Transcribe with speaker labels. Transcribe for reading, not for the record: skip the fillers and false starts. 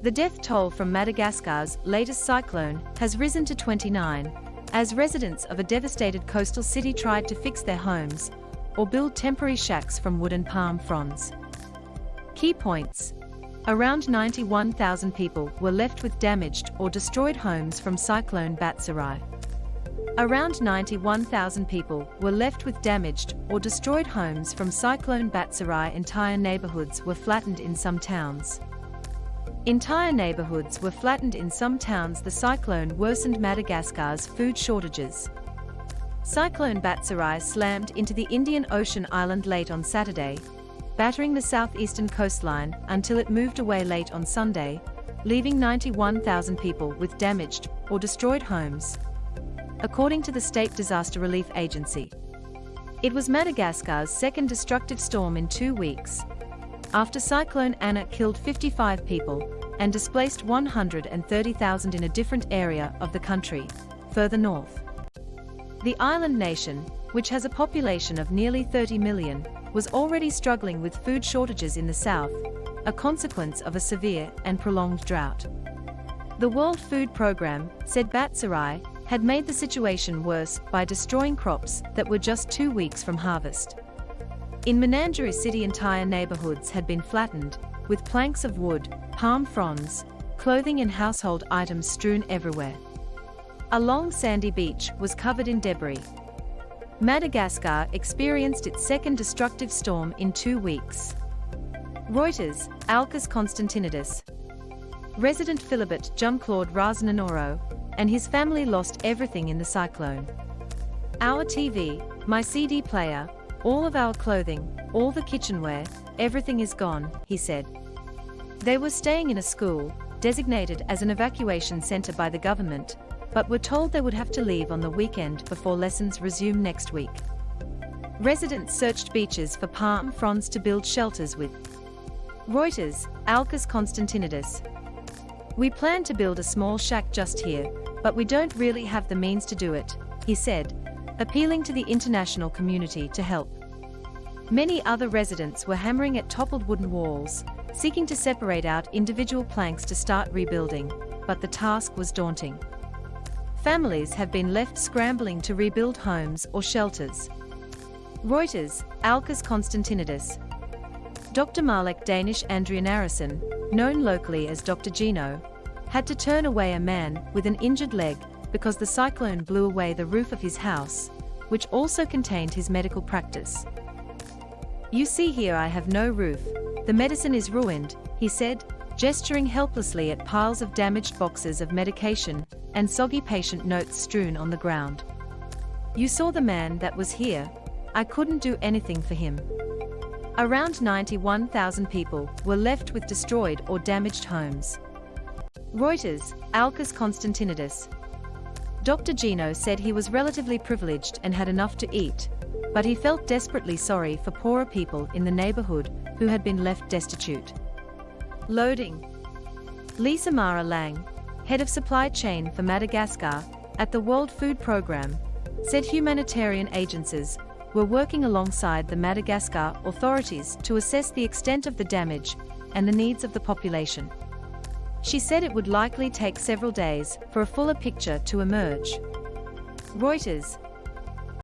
Speaker 1: The death toll from Madagascar's latest cyclone has risen to 29, as residents of a devastated coastal city tried to fix their homes or build temporary shacks from wood and palm fronds. Key points. Around 91,000 people were left with damaged or destroyed homes from Cyclone Batsirai. Around 91,000 people were left with damaged or destroyed homes from Cyclone Batsirai. Entire neighbourhoods were flattened in some towns. Entire neighbourhoods were flattened in some towns. The cyclone worsened Madagascar's food shortages. Cyclone Batsirai slammed into the Indian Ocean island late on Saturday, battering the southeastern coastline until it moved away late on Sunday, leaving 91,000 people with damaged or destroyed homes, according to the State Disaster Relief Agency. It was Madagascar's second destructive storm in 2 weeks, after Cyclone Anna killed 55 people and displaced 130,000 in a different area of the country, further north. The island nation, which has a population of nearly 30 million, was already struggling with food shortages in the south, a consequence of a severe and prolonged drought. The World Food Programme said Batsirai had made the situation worse by destroying crops that were just 2 weeks from harvest. In Madagascar City, entire neighbourhoods had been flattened, with planks of wood, palm fronds, clothing and household items strewn everywhere. A long sandy beach was covered in debris. Madagascar experienced its second destructive storm in 2 weeks. Reuters, Alkas Konstantinidis. Resident Philibert Jean-Claude Razananoro and his family lost everything in the cyclone. Our TV, my CD player, all of our clothing, all the kitchenware, everything is gone, he said. They were staying in a school, designated as an evacuation center by the government, but were told they would have to leave on the weekend before lessons resume next week. Residents searched beaches for palm fronds to build shelters with. Reuters, Alkas Konstantinidis. We plan to build a small shack just here, but we don't really have the means to do it, he said, appealing to the international community to help. Many other residents were hammering at toppled wooden walls, seeking to separate out individual planks to start rebuilding, but the task was daunting. Families have been left scrambling to rebuild homes or shelters. Reuters, Alkas Konstantinidis. Dr. Malek Danish Andrian Arison, known locally as Dr. Gino, had to turn away a man with an injured leg because the cyclone blew away the roof of his house, which also contained his medical practice. You see here, I have no roof. The medicine is ruined, he said, gesturing helplessly at piles of damaged boxes of medication and soggy patient notes strewn on the ground. You saw the man that was here. I couldn't do anything for him. Around 91,000 people were left with destroyed or damaged homes. Reuters, Alkas Konstantinidis. Dr. Gino said he was relatively privileged and had enough to eat, but he felt desperately sorry for poorer people in the neighborhood who had been left destitute. Loading. Lisa Mara Lang, head of supply chain for Madagascar at the World Food Programme, said humanitarian agencies were working alongside the Madagascar authorities to assess the extent of the damage and the needs of the population. She said it would likely take several days for a fuller picture to emerge. Reuters,